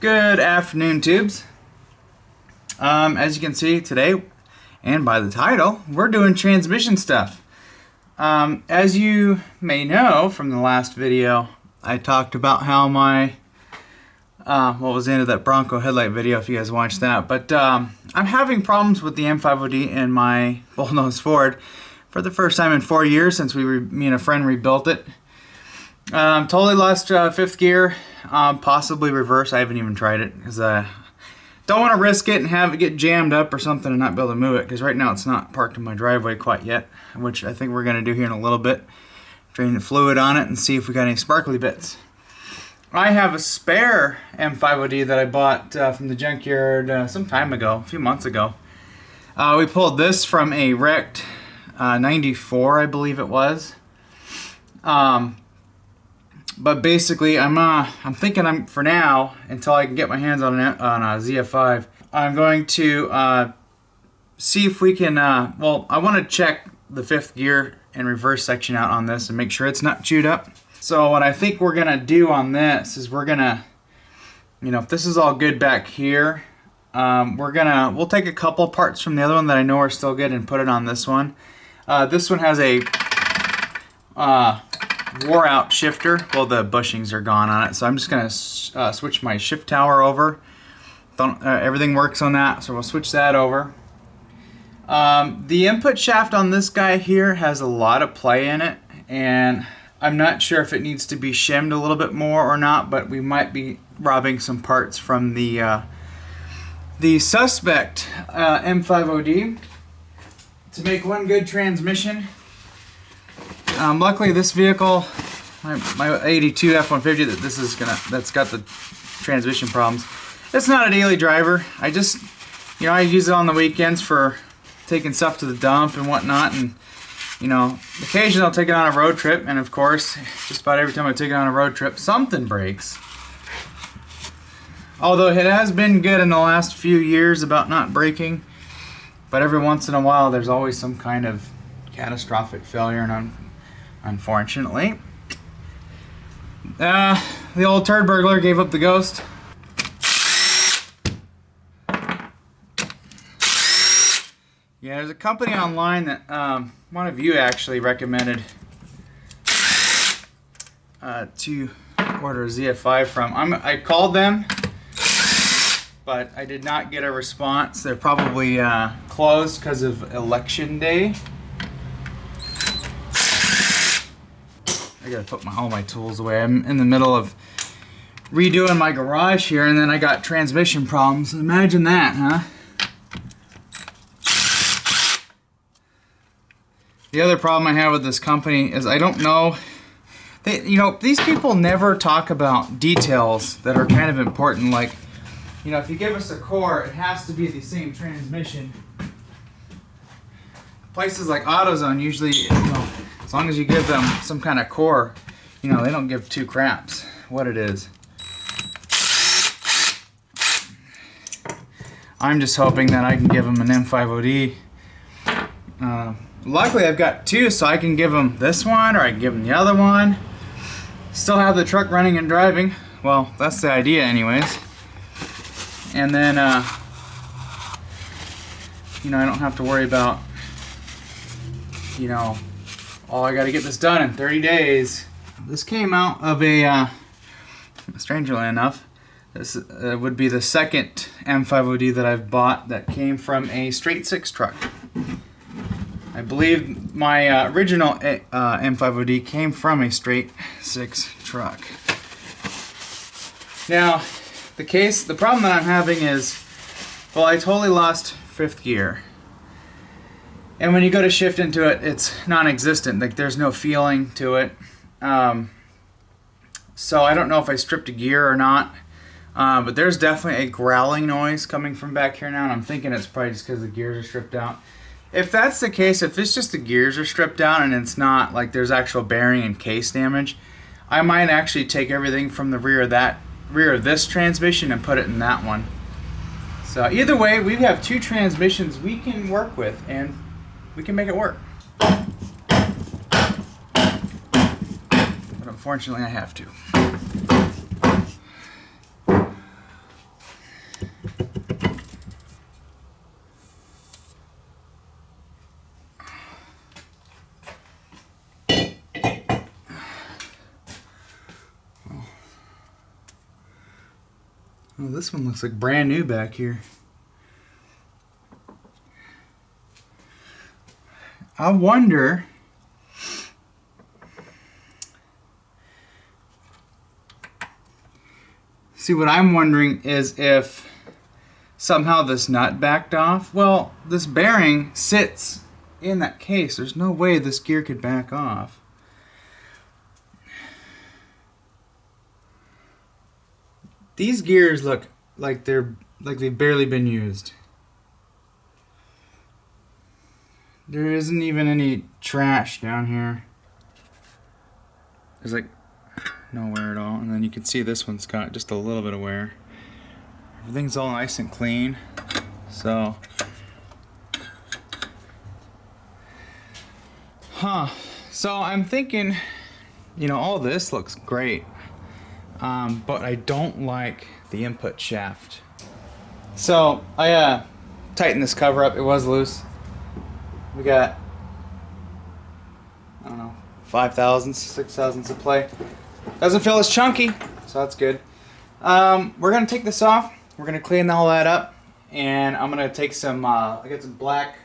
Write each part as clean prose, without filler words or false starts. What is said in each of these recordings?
Good afternoon, tubes. As you can see today, and by the title, we're doing transmission stuff. As you may know from the last video, I talked about how my what was the end of that Bronco headlight video, if you guys watched that. But I'm having problems with the M5OD in my bullnose Ford for the first time in 4 years since me and a friend rebuilt it. Totally lost fifth gear, possibly reverse. I haven't even tried it because I don't want to risk it and have it get jammed up or something and not be able to move it, because right now it's not parked in my driveway quite yet, which I think we're going to do here in a little bit. Drain the fluid on it and see if we got any sparkly bits. I have a spare M5OD that I bought from the junkyard some time ago, a few months ago. We pulled this from a wrecked 94, I believe it was. But basically, I'm thinking for now, until I can get my hands on a ZF5, I'm going to see if we can. Well, I want to check the fifth gear and reverse section out on this and make sure it's not chewed up. So what I think we're gonna do on this is we're gonna, if this is all good back here, we'll take a couple parts from the other one that I know are still good and put it on this one. This one has a wore out shifter. Well, the bushings are gone on it, so I'm just gonna switch my shift tower over. Everything works on that, so we'll switch that over. The input shaft on this guy here has a lot of play in it, and I'm not sure if it needs to be shimmed a little bit more or not, but we might be robbing some parts from the suspect M5OD to make one good transmission. Luckily, this vehicle, my 82 F-150, that's got the transmission problems. It's not a daily driver. I use it on the weekends for taking stuff to the dump and whatnot, and occasionally I'll take it on a road trip, and of course, just about every time I take it on a road trip, something breaks. Although it has been good in the last few years about not breaking, but every once in a while there's always some kind of catastrophic failure, and unfortunately, the old turd burglar gave up the ghost. Yeah, there's a company online that one of you actually recommended to order a ZF5 from. I called them, but I did not get a response. They're probably closed because of election day. I gotta put all my tools away. I'm in the middle of redoing my garage here, and then I got transmission problems. Imagine that, huh? The other problem I have with this company is I don't know. These people never talk about details that are kind of important. Like, if you give us a core, it has to be the same transmission. Places like AutoZone usually, as long as you give them some kind of core, they don't give two craps what it is. I'm just hoping that I can give them an M5OD. Luckily, I've got two, so I can give them this one or I can give them the other one. Still have the truck running and driving. Well, that's the idea anyways. And then, I don't have to worry about, oh, I got to get this done in 30 days. This came out of strangely enough, this would be the second M5OD that I've bought that came from a straight six truck. I believe my original M5OD came from a straight six truck. Now, the problem that I'm having is, well, I totally lost fifth gear. And when you go to shift into it, it's non-existent. Like, there's no feeling to it. So I don't know if I stripped a gear or not. But there's definitely a growling noise coming from back here now, and I'm thinking it's probably just because the gears are stripped out. If that's the case, if it's just the gears are stripped out and it's not like there's actual bearing and case damage, I might actually take everything from the rear of this transmission and put it in that one. So either way, we have two transmissions we can work with, and we can make it work. But unfortunately, I have to. Oh, this one looks like brand new back here. I wonder see, what I'm wondering is if somehow this nut backed off. Well, this bearing sits in that case. There's no way this gear could back off. These gears look like they've barely been used. There isn't even any trash down here. There's like no wear at all. And then you can see this one's got just a little bit of wear. Everything's all nice and clean. So, so I'm thinking, you know, all this looks great. But I don't like the input shaft. So I tightened this cover up. It was loose. We got, I don't know, 5 thousandths, 6 thousandths of play. Doesn't feel as chunky, so that's good. We're gonna take this off. We're gonna clean all that up, and I'm gonna take some. I got some black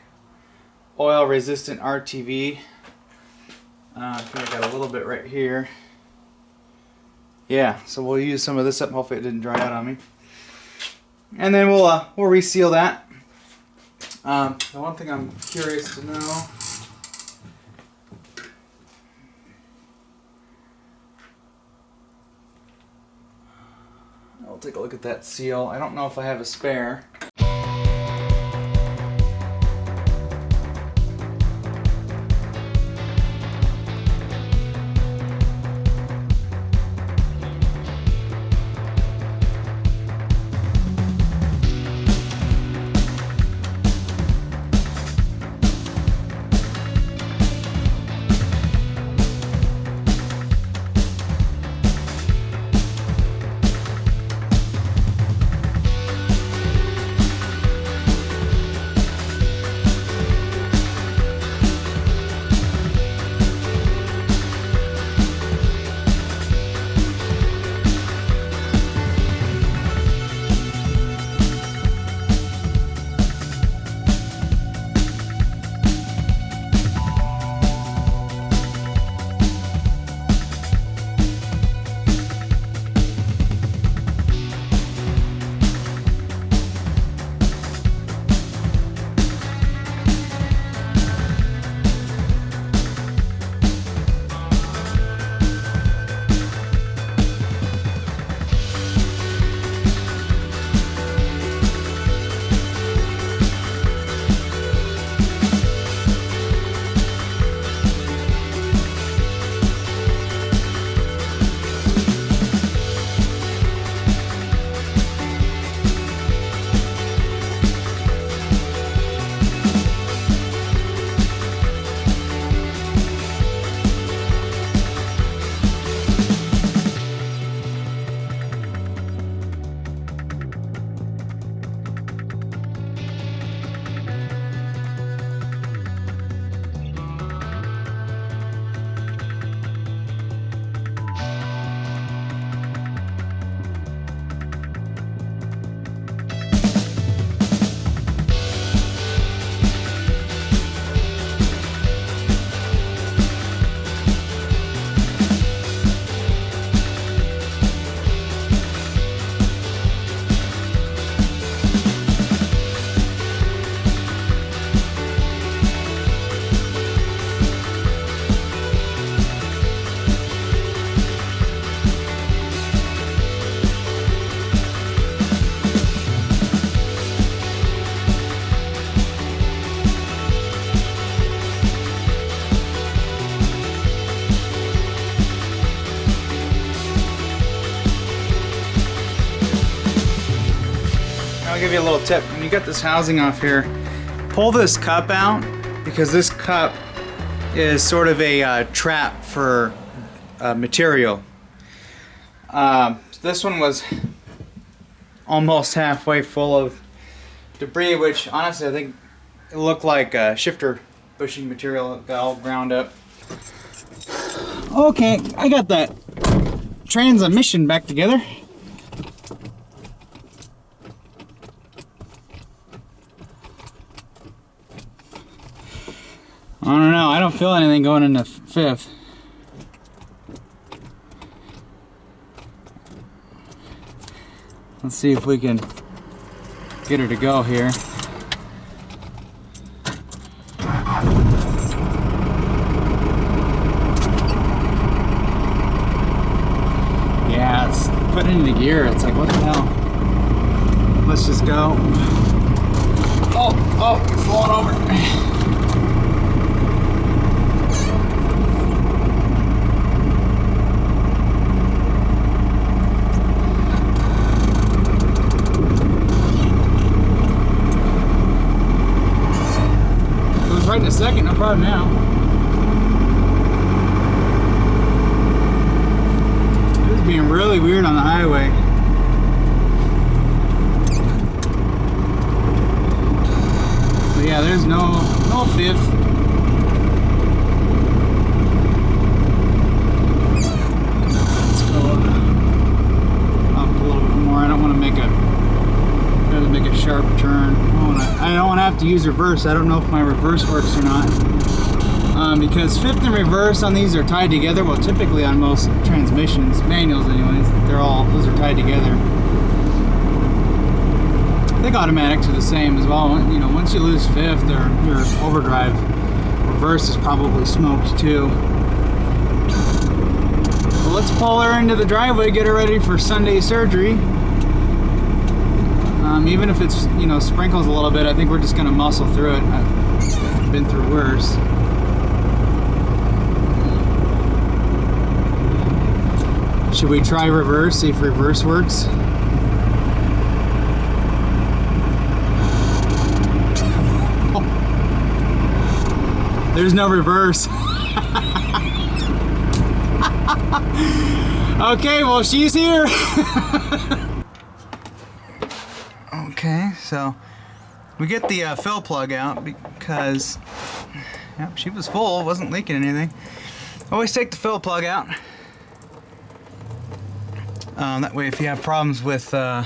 oil resistant RTV. I think I got a little bit right here. Yeah, so we'll use some of this up. Hopefully it didn't dry out on me. And then we'll reseal that. The one thing I'm curious to know. I'll take a look at that seal. I don't know if I have a spare. I'll give you a little tip. When you get this housing off here, pull this cup out, because this cup is sort of a trap for material. This one was almost halfway full of debris, which honestly I think it looked like shifter bushing material that got all ground up. Okay, I got that transmission back together. I don't know. I don't feel anything going into fifth. Let's see if we can get her to go here. Yeah, it's putting it into gear. It's like, what the hell? Let's just go. Oh, you're falling over. Right in a second, no problem now. It was being really weird on the highway. But yeah, there's no fifth. Let's go up a little bit more. I don't want to make a sharp turn. I don't want to have to use reverse. I don't know if my reverse works or not. Because fifth and reverse on these are tied together. Well, typically on most transmissions, manuals anyways, those are tied together. I think automatics are the same as well. You know, once you lose fifth or your overdrive, reverse is probably smoked too. Well, let's pull her into the driveway, get her ready for Sunday surgery. Even if it's, you know, sprinkles a little bit, I think we're just going to muscle through it. I've been through worse. Should we try reverse, see if reverse works? There's no reverse. Okay, well, she's here. Okay, so we get the fill plug out because yep, she was full, wasn't leaking anything. Always take the fill plug out. That way if you have problems with, well,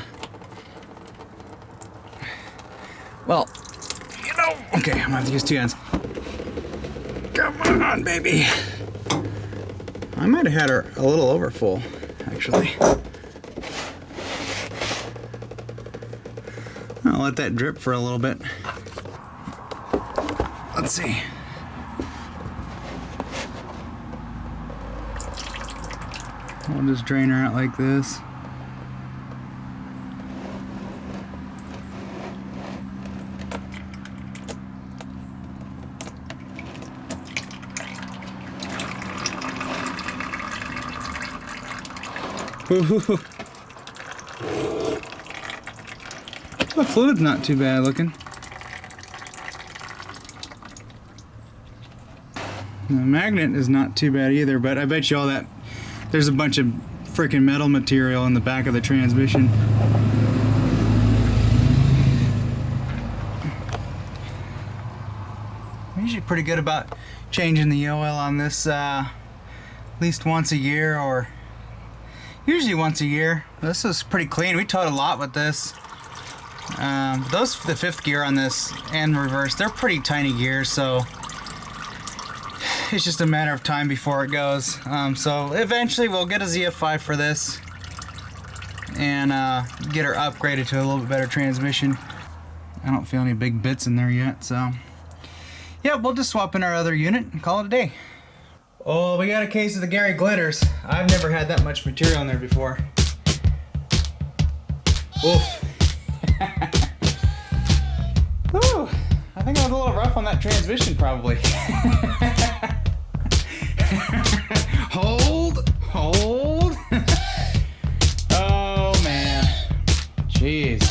you know, okay, I'm gonna have to use two hands. Come on, baby. I might have had her a little over full, actually. I'll let that drip for a little bit. Let's see. I'll just drain her out like this. Ooh. The fluid's not too bad looking. The magnet is not too bad either, but I bet you all that there's a bunch of freaking metal material in the back of the transmission. I'm usually pretty good about changing the oil on this at least once a year, or usually once a year. This is pretty clean. We towed a lot with this. The fifth gear on this and reverse, they're pretty tiny gears, so it's just a matter of time before it goes. So eventually we'll get a ZF5 for this and get her upgraded to a little bit better transmission. I don't feel any big bits in there yet, so yeah, we'll just swap in our other unit and call it a day. Oh, we got a case of the Gary Glitters. I've never had that much material in there before. Oof. Whew, I think I was a little rough on that transmission, probably. Hold. Oh man, jeez.